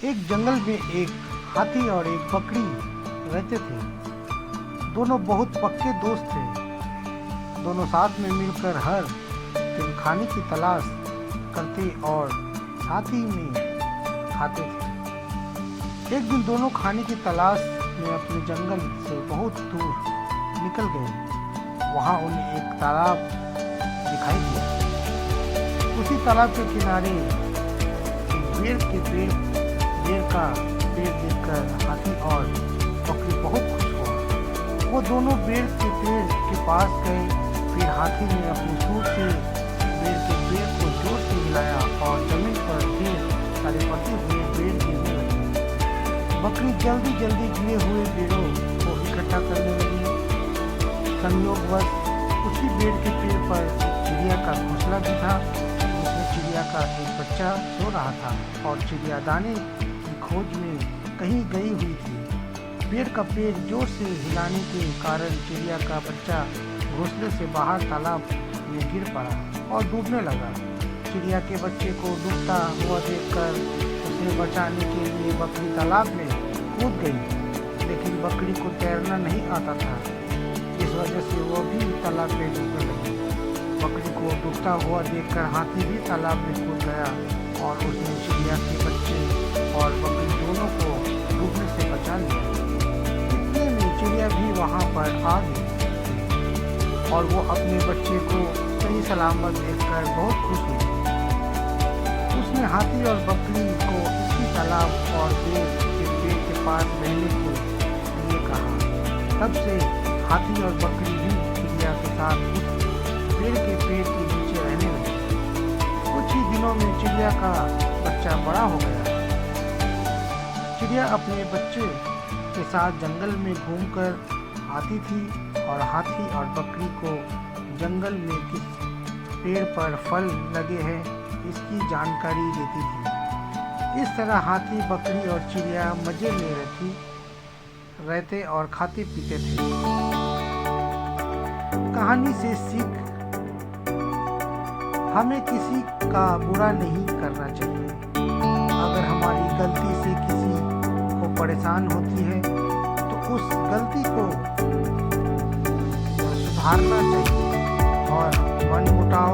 एक जंगल में एक हाथी और एक बकरी रहते थे। दोनों बहुत पक्के दोस्त थे। दोनों साथ में मिलकर हर दिन खाने की तलाश करते और साथ ही में खाते थे। एक दिन दोनों खाने की तलाश में अपने जंगल से बहुत दूर निकल गए। वहां उन्हें एक तालाब दिखाई दिया। उसी तालाब के किनारे एक बेर का पेड़ देखकर हाथी और बकरी बहुत खुश हुआ। वो दोनों बेर के पेड़ के पास गए। फिर हाथी ने अपनी सूंड से बेर के पेड़ को जोर से हिलाया और जमीन पर ढेर सारे पके हुए बेर गिरने लगे। बकरी जल्दी जल्दी गिरे हुए बेरों को इकट्ठा करने लगी। संयोगवश उसी बेर के पेड़ पर एक चिड़िया का घोंसला भी था। उसमें चिड़िया का एक बच्चा सो रहा था और चिड़िया दाने की खोज में कहीं गई हुई थी। पेड़ का पेड़ जोर से हिलाने के कारण चिड़िया का बच्चा घोंसले से बाहर तालाब में गिर पड़ा और डूबने लगा। चिड़िया के बच्चे को डूबता हुआ देखकर उसे बचाने के लिए बकरी तालाब में कूद गई, लेकिन बकरी को तैरना नहीं आता था। इस वजह से वो भी तालाब में डूबने लगी। बकरी को डूबता हुआ देखकर हाथी भी तालाब में कूद गया और उसने चिड़िया के बच्चे और बकरी दोनों को डूबने से बचा लिया। इतने में चिड़िया भी वहां पर आ गई और वो अपने बच्चे को सही सलामत देखकर बहुत खुश हुई। उसने हाथी और बकरी को इसी तालाब और बेर के पेड़ के पास रहने के लिए कहा। तब से हाथी और बकरी भी चिड़िया के साथ उस पेड़ के नीचे रहने लगे। कुछ ही दिनों में चिड़िया का बच्चा बड़ा हो गया। चिड़िया अपने बच्चे के साथ जंगल में घूमकर आती थी और हाथी और बकरी को जंगल में किस पेड़ पर फल लगे हैं इसकी जानकारी देती थी। इस तरह हाथी, बकरी और चिड़िया मजे में रहते और खाते पीते थे। कहानी से सीख, हमें किसी का बुरा नहीं करना चाहिए। अगर हमारी गलती से किसी को परेशान होती है तो उस गलती को सुधारना चाहिए और मनमुटाव